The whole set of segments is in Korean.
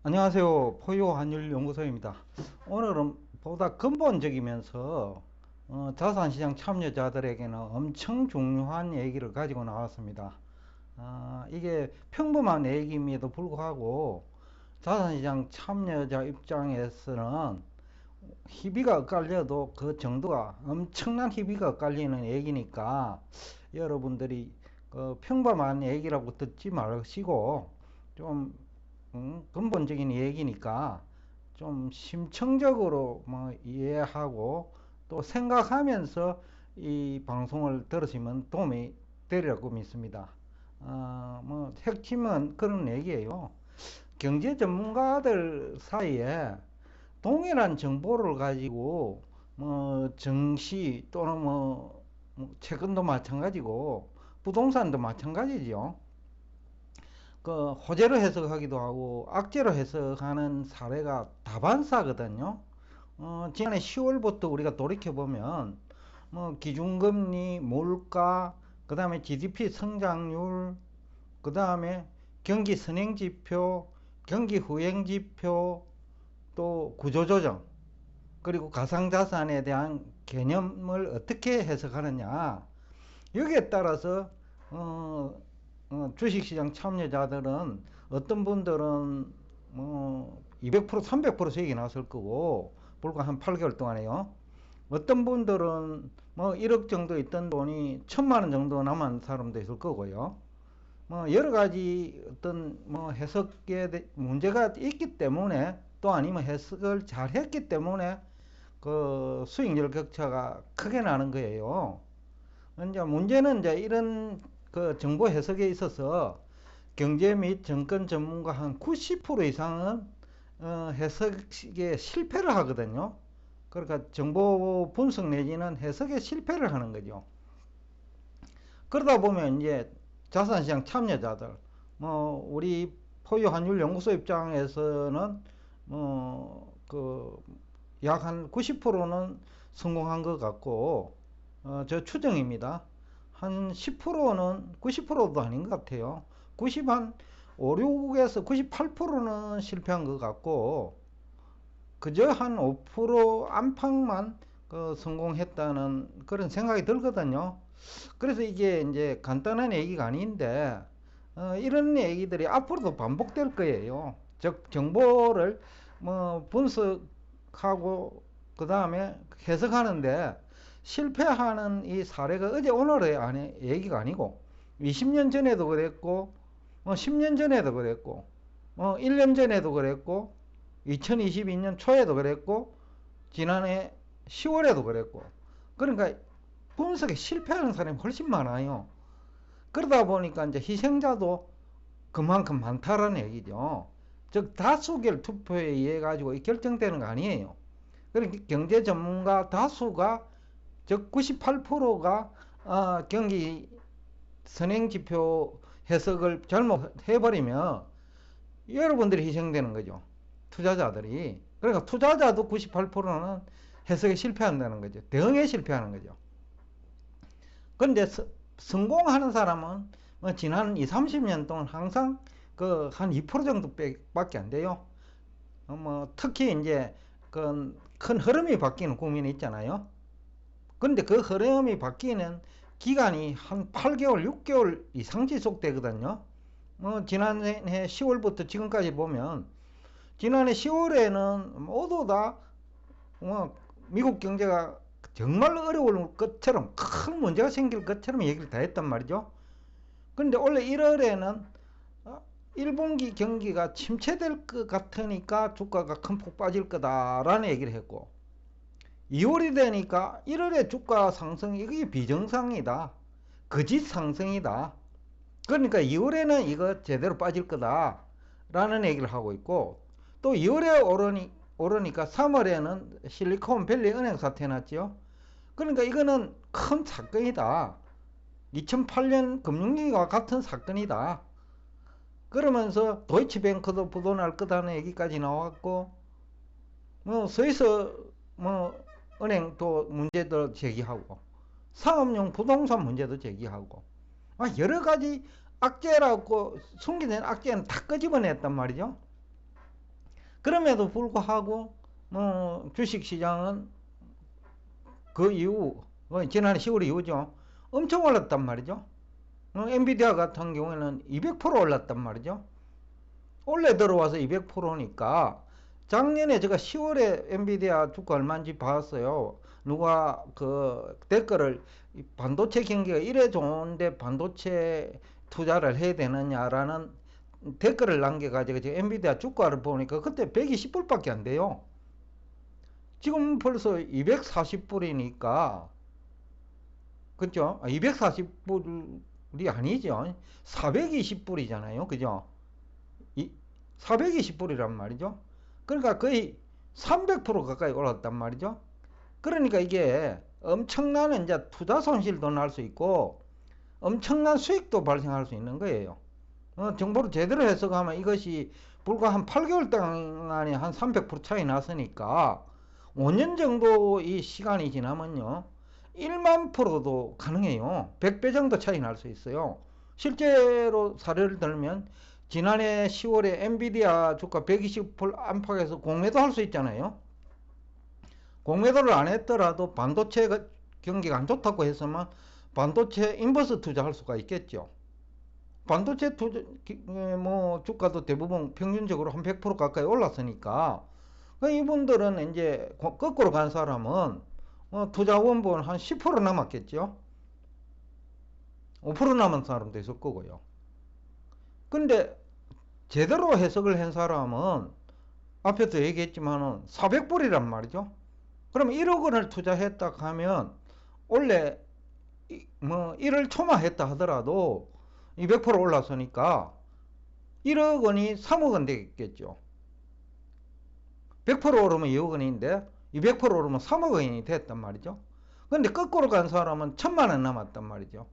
안녕하세요. 포유환율연구소입니다. 오늘은 보다 근본적이면서 자산시장 참여자들에게는 엄청 중요한 얘기를 가지고 나왔습니다. 이게 평범한 얘기임에도 불구하고 자산시장 참여자 입장에서는 희비가 엇갈려도 그 정도가 엄청난 희비가 엇갈리는 얘기니까 여러분들이 평범한 얘기라고 듣지 마시고 좀 근본적인 얘기니까 좀 심층적으로 뭐 이해하고 또 생각하면서 이 방송을 들으시면 도움이 되리라고 믿습니다. 뭐 핵심은 그런 얘기예요. 경제 전문가들 사이에 동일한 정보를 가지고 뭐 증시 또는 뭐 채권도 마찬가지고 부동산도 마찬가지죠. 그 호재로 해석하기도 하고 악재로 해석하는 사례가 다반사거든요. 지난해 10월부터 우리가 돌이켜 보면 뭐 기준금리, 물가, 그 다음에 GDP 성장률, 그 다음에 경기 선행지표, 경기 후행지표, 또 구조조정, 그리고 가상자산에 대한 개념을 어떻게 해석하느냐, 여기에 따라서 주식시장 참여자들은 어떤 분들은 뭐 200% 300% 수익이 났을 거고 불과 한 8개월 동안에요. 어떤 분들은 뭐 1억 정도 있던 돈이 1,000만 원 정도 남은 사람도 있을 거고요. 뭐 여러 가지 어떤 뭐 해석에 문제가 있기 때문에, 또 아니면 해석을 잘 했기 때문에 그 수익률 격차가 크게 나는 거예요. 이제 문제는 이제 이런 그 정보 해석에 있어서 경제 및 정권 전문가 한 90% 이상은 해석에 실패를 하거든요. 그러니까 정보 분석 내지는 해석에 실패를 하는 거죠. 그러다 보면 이제 자산시장 참여자들, 뭐 우리 포유 환율 연구소 입장에서는 약 한 90%는 성공한 것 같고, 저 추정입니다. 한 10%는 90%도 아닌 것 같아요. 90한 5, 6에서 98%는 실패한 것 같고, 그저 한 5% 안팎만 성공했다는 그런 생각이 들거든요. 그래서 이게 이제 간단한 얘기가 아닌데, 이런 얘기들이 앞으로도 반복될 거예요. 즉, 정보를 뭐 분석하고 그 다음에 해석하는데 실패하는 이 사례가 어제 오늘의 얘기가 아니고 20년 전에도 그랬고, 10년 전에도 그랬고, 1년 전에도 그랬고, 2022년 초에도 그랬고, 지난해 10월에도 그랬고. 그러니까 분석에 실패하는 사람이 훨씬 많아요. 그러다 보니까 이제 희생자도 그만큼 많다라는 얘기죠. 즉 다수결 투표에 의해 가지고 결정되는 거 아니에요. 그러니까 경제 전문가 다수가, 즉 98%가 경기 선행지표 해석을 잘못해버리면 여러분들이 희생되는 거죠. 투자자들이. 그러니까 투자자도 98%는 해석에 실패한다는 거죠. 대응에 실패하는 거죠. 그런데 성공하는 사람은 뭐 지난 20, 30년 동안 항상 그 한 2% 정도밖에 안 돼요. 뭐 특히 이제 그 큰 흐름이 바뀌는 국면이 있잖아요. 그런데 그 흐름이 바뀌는 기간이 한 8개월, 6개월 이상 지속되거든요. 뭐 지난해 10월부터 지금까지 보면 지난해 10월에는 모두 다 미국 경제가 정말 어려울 것처럼, 큰 문제가 생길 것처럼 얘기를 다 했단 말이죠. 그런데 원래 1월에는 1분기 경기가 침체될 것 같으니까 주가가 큰 폭 빠질 거다라는 얘기를 했고, 2월이 되니까 1월에 주가 상승이 이게 비정상이다, 거짓 상승이다, 그러니까 2월에는 이거 제대로 빠질 거다라는 얘기를 하고 있고, 또 2월에 오르니까 3월에는 실리콘밸리 은행 사태 났죠. 그러니까 이거는 큰 사건이다, 2008년 금융위기와 같은 사건이다, 그러면서 도이치뱅크도 부도날 거다는 얘기까지 나왔고, 뭐 스위스 뭐 은행도 문제도 제기하고, 상업용 부동산 문제도 제기하고, 여러 가지 악재라고 숨기는 악재는 다 끄집어냈단 말이죠. 그럼에도 불구하고 주식시장은 그 이후 지난해 10월 이후죠. 엄청 올랐단 말이죠. 엔비디아 같은 경우에는 200% 올랐단 말이죠. 올해 들어와서 200%니까 작년에 제가 10월에 엔비디아 주가 얼마인지 봤어요. 누가 그 댓글을 반도체 경기가 이래 좋은데 반도체 투자를 해야 되느냐라는 댓글을 남겨가지고 제가 엔비디아 주가를 보니까 그때 120불밖에 안 돼요. 지금 벌써 240불이니까 그죠? 240불이 아니죠. 420불이잖아요. 그죠? 420불이란 말이죠. 그러니까 거의 300% 가까이 올랐단 말이죠. 그러니까 이게 엄청난 이제 투자 손실도 날 수 있고 엄청난 수익도 발생할 수 있는 거예요. 정보를 제대로 해석하면 이것이 불과 한 8개월 동안에 한 300% 차이 났으니까 5년 정도 이 시간이 지나면요 1만 프로도 가능해요. 100배 정도 차이 날 수 있어요. 실제로 사례를 들면 지난해 10월에 엔비디아 주가 120불 안팎에서 공매도 할 수 있잖아요. 공매도를 안 했더라도 반도체 경기가 안 좋다고 해서만 반도체 인버스 투자할 수가 있겠죠. 반도체 투자 주가도 대부분 평균적으로 한 100% 가까이 올랐으니까 이분들은 이제 거꾸로 간 사람은 투자 원본 한 10% 남았겠죠. 5% 남은 사람도 있을 거고요. 근데 제대로 해석을 한 사람은 앞에서 얘기했지만은 400불이란 말이죠. 그럼 1억 원을 투자했다 하면 원래 1월 초만 했다 하더라도 200% 올랐으니까 1억 원이 3억 원 되겠죠. 100% 오르면 2억 원인데 200% 오르면 3억 원이 됐단 말이죠. 근데 거꾸로 간 사람은 1000만 원 남았단 말이죠.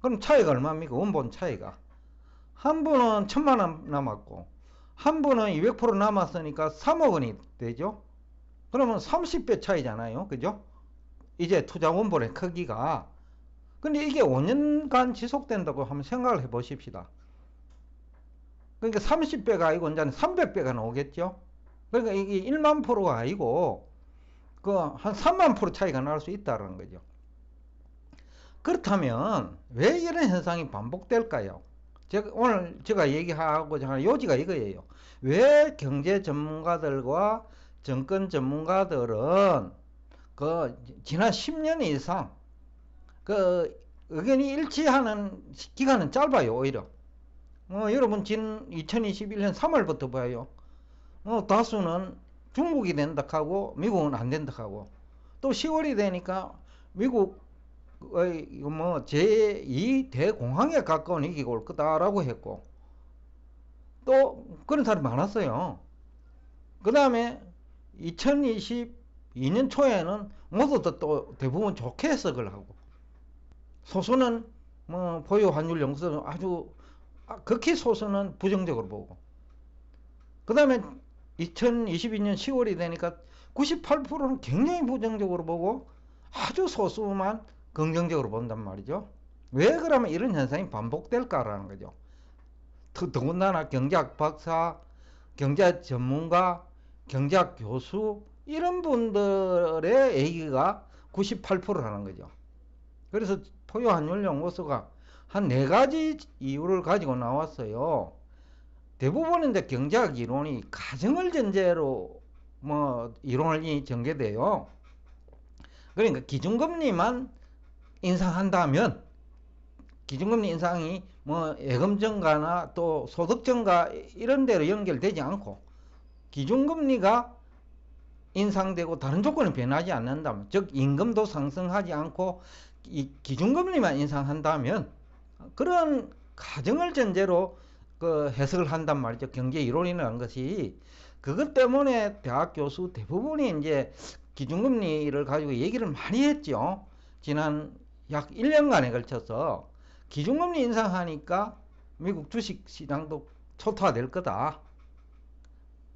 그럼 차이가 얼마입니까? 원본 차이가. 한 분은 1000만 원 남았고 한 분은 200% 남았으니까 3억 원이 되죠. 그러면 30배 차이잖아요. 그죠? 이제 투자 원본의 크기가. 근데 이게 5년간 지속된다고 한번 생각을 해 보십시다. 그러니까 30배가 아니고 이제 300배가 나오겠죠. 그러니까 이게 1만 프로가 아니고 그 한 3만 프로 차이가 날 수 있다는 거죠. 그렇다면 왜 이런 현상이 반복될까요? 오늘 제가 얘기하고자 하는 요지가 이거예요. 왜 경제 전문가들과 정권 전문가들은 그 지난 10년 이상 그 의견이 일치하는 기간은 짧아요. 오히려 여러분 지금 2021년 3월부터 봐요. 다수는 중국이 된다 하고 미국은 안 된다 하고 또 10월이 되니까 미국 제2 대공황에 가까운 위기가 올 거다라고 했고 또 그런 사람이 많았어요. 그 다음에 2022년 초에는 모두 또 대부분 좋게 해석을 하고 소수는 보유 환율 영수는 아주 극히 소수는 부정적으로 보고 그 다음에 2022년 10월이 되니까 98%는 굉장히 부정적으로 보고 아주 소수만 긍정적으로 본단 말이죠. 왜 그러면 이런 현상이 반복될까라는 거죠. 더군다나 경제학 박사, 경제 전문가, 경제학 교수 이런 분들의 얘기가 98%라는 거죠. 그래서 포유환율연구소가 한 4가지 이유를 가지고 나왔어요. 대부분 이제 경제학 이론이 가정을 전제로 이론이 전개돼요. 그러니까 기준금리만 인상한다면 기준금리 인상이 예금 증가나 또 소득 증가 이런 데로 연결되지 않고 기준금리가 인상되고 다른 조건이 변하지 않는다면 즉 임금도 상승하지 않고 이 기준금리만 인상한다면 그런 가정을 전제로 그 해석을 한단 말이죠. 경제 이론이라는 것이 그것 때문에 대학 교수 대부분이 이제 기준금리를 가지고 얘기를 많이 했죠. 지난 약 1년간에 걸쳐서 기준금리 인상하니까 미국 주식시장도 초토화될 거다.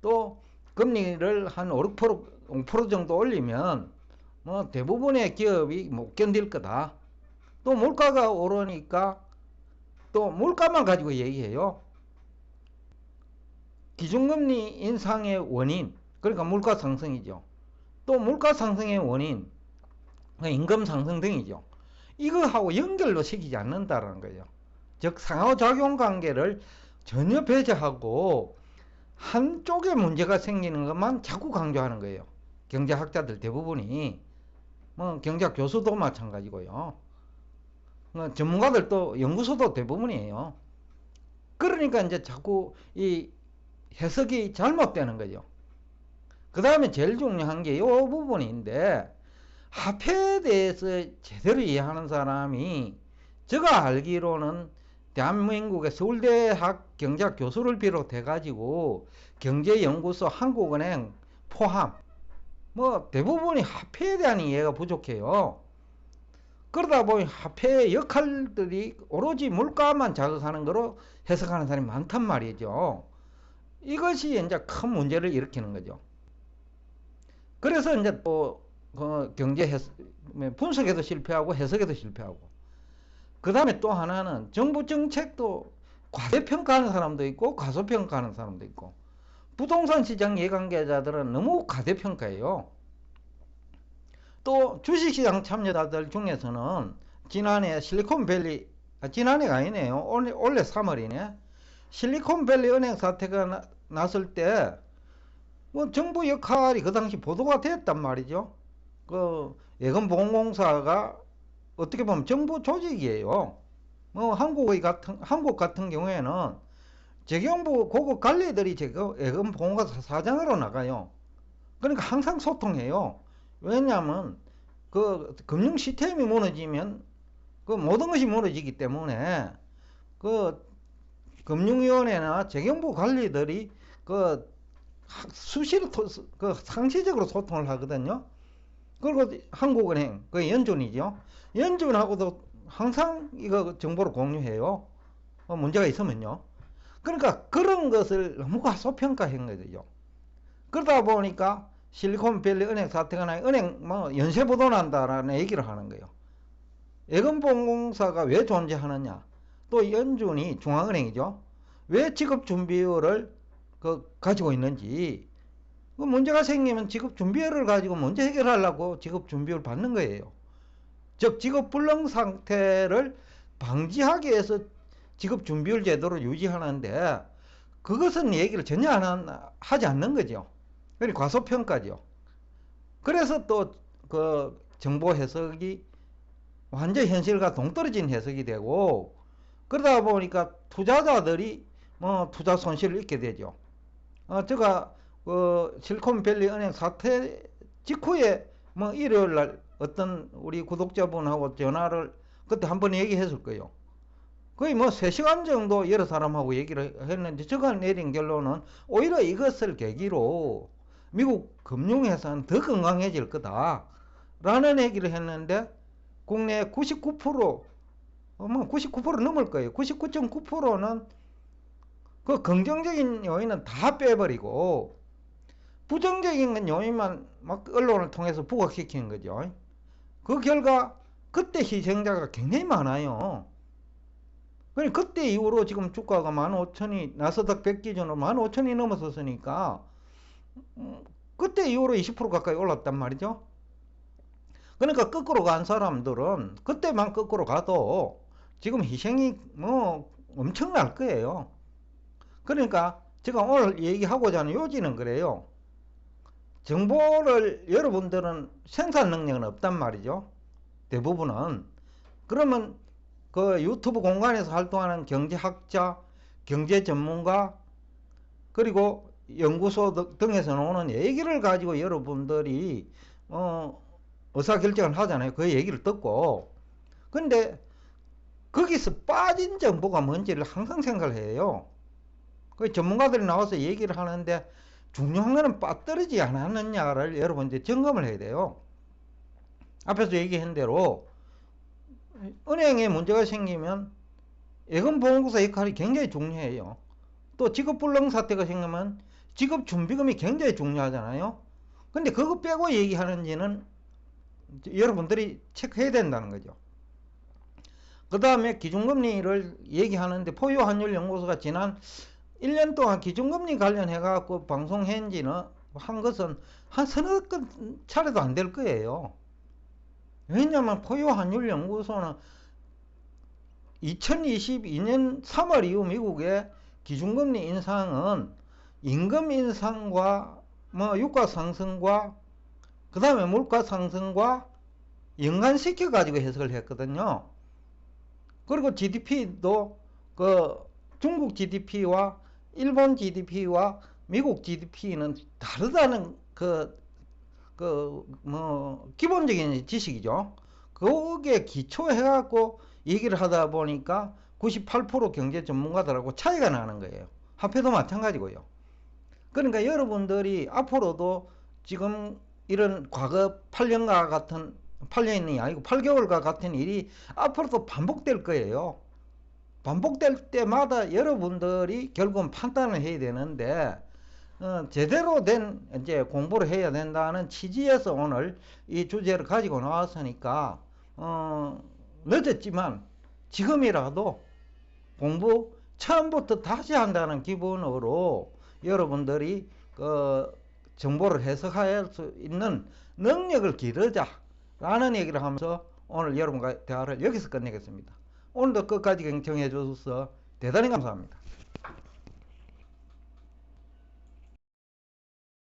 또 금리를 한 5, 6% 정도 올리면 대부분의 기업이 못 견딜 거다. 또 물가가 오르니까 또 물가만 가지고 얘기해요. 기준금리 인상의 원인, 그러니까 물가 상승이죠. 또 물가 상승의 원인, 임금 상승 등이죠. 이거하고 연결로 시키지 않는다는 거예요. 즉 상호작용 관계를 전혀 배제하고 한쪽에 문제가 생기는 것만 자꾸 강조하는 거예요. 경제학자들 대부분이, 뭐 경제학 교수도 마찬가지고요. 전문가들도 연구소도 대부분이에요. 그러니까 이제 자꾸 이 해석이 잘못되는 거죠. 그 다음에 제일 중요한 게 이 부분인데, 화폐에 대해서 제대로 이해하는 사람이, 제가 알기로는 대한민국의 서울대학 경제학 교수를 비롯해 가지고 경제연구소, 한국은행 포함 뭐 대부분이 화폐에 대한 이해가 부족해요. 그러다 보니 화폐의 역할들이 오로지 물가만 자극하는 거로 해석하는 사람이 많단 말이죠. 이것이 이제 큰 문제를 일으키는 거죠. 그래서 이제 또 경제 분석에도 실패하고 해석에도 실패하고, 그 다음에 또 하나는 정부 정책도 과대평가하는 사람도 있고 과소평가하는 사람도 있고, 부동산 시장 이해관계자들은 너무 과대평가해요. 또 주식시장 참여자들 중에서는 지난해 실리콘밸리, 지난해가 아니네요. 올해 3월이네. 실리콘밸리 은행 사태가 났을 때 뭐 정부 역할이 그 당시 보도가 됐단 말이죠. 그 예금보험공사가 어떻게 보면 정부 조직이에요. 뭐 한국 같은 경우에는 재경부 고급 관리들이 예금보험공사 사장으로 나가요. 그러니까 항상 소통해요. 왜냐하면 그 금융 시스템이 무너지면 그 모든 것이 무너지기 때문에 그 금융위원회나 재경부 관리들이 그 수시로 상시적으로 소통을 하거든요. 그리고 한국은행, 그 연준이죠. 연준하고도 항상 이거 정보를 공유해요. 문제가 있으면요. 그러니까 그런 것을 너무 과소평가한 거죠. 그러다 보니까 실리콘밸리 은행 사태가 나, 은행 뭐 연쇄부도 난다라는 얘기를 하는 거예요. 예금보험공사가 왜 존재하느냐? 또 연준이 중앙은행이죠. 왜 지급 준비율을 가지고 있는지, 문제가 생기면 지급 준비율을 가지고 문제 해결하려고 지급 준비율 받는 거예요. 즉 지급 불능 상태를 방지하기 위해서 지급 준비율 제도를 유지하는데, 그것은 얘기를 전혀 하지 않는 거죠. 그러니까 과소평가죠. 그래서 또 그 정보 해석이 완전 현실과 동떨어진 해석이 되고, 그러다 보니까 투자자들이 뭐 투자 손실을 입게 되죠. 제가 실리콘밸리 은행 사태 직후에 뭐 일요일 날 어떤 우리 구독자분하고 전화를 그때 한번 얘기했을 거예요. 거의 뭐 3시간 정도 여러 사람하고 얘기를 했는데, 제가 내린 결론은 오히려 이것을 계기로 미국 금융회사는 더 건강해질 거다 라는 얘기를 했는데, 국내 99% 뭐 99% 넘을 거예요. 99.9%는 그 긍정적인 요인은 다 빼버리고 부정적인 요인만 막 언론을 통해서 부각시키는 거죠. 그 결과 그때 희생자가 굉장히 많아요. 그때 이후로 지금 주가가 15,000이, 나스닥 100 기준으로 15,000이 넘어섰으니까 그때 이후로 20% 가까이 올랐단 말이죠. 그러니까 거꾸로 간 사람들은 그때만 거꾸로 가도 지금 희생이 뭐 엄청날 거예요. 그러니까 제가 오늘 얘기하고자 하는 요지는 그래요. 정보를 여러분들은 생산 능력은 없단 말이죠. 대부분은. 그러면 그 유튜브 공간에서 활동하는 경제학자, 경제 전문가, 그리고 연구소 등에서 나오는 얘기를 가지고 여러분들이 의사결정을 하잖아요. 그 얘기를 듣고. 근데 거기서 빠진 정보가 뭔지를 항상 생각을 해요. 그 전문가들이 나와서 얘기를 하는데 중요한 거는 빠뜨리지 않았느냐를 여러분들이 점검을 해야 돼요. 앞에서 얘기한 대로 은행에 문제가 생기면 예금보험공사 역할이 굉장히 중요해요. 또 지급불능 사태가 생기면 지급준비금이 굉장히 중요하잖아요. 근데 그거 빼고 얘기하는지는 여러분들이 체크해야 된다는 거죠. 그 다음에 기준금리를 얘기하는데 포유환율연구소가 지난 1년 동안 기준금리 관련해 갖고 방송한 지는 한 것은 한 서너 건 차례도 안 될 거예요. 왜냐하면 포유환율연구소는 2022년 3월 이후 미국의 기준금리 인상은 임금 인상과 뭐 유가 상승과 그 다음에 물가 상승과 연관시켜 가지고 해석을 했거든요. 그리고 GDP도 그 중국 GDP와 일본 GDP와 미국 GDP는 다르다는 뭐 기본적인 지식이죠. 거기에 기초해 갖고 얘기를 하다 보니까 98% 경제 전문가들하고 차이가 나는 거예요. 화폐도 마찬가지고요. 그러니까 여러분들이 앞으로도 지금 이런 과거 8년과 같은 8년이 아니고 8개월과 같은 일이 앞으로도 반복될 거예요. 반복될 때마다 여러분들이 결국은 판단을 해야 되는데 제대로 된 이제 공부를 해야 된다는 취지에서 오늘 이 주제를 가지고 나왔으니까 늦었지만 지금이라도 공부 처음부터 다시 한다는 기분으로 여러분들이 정보를 해석할 수 있는 능력을 기르자라는 얘기를 하면서 오늘 여러분과 대화를 여기서 끝내겠습니다. 오늘도 끝까지 경청해 주셔서 대단히 감사합니다.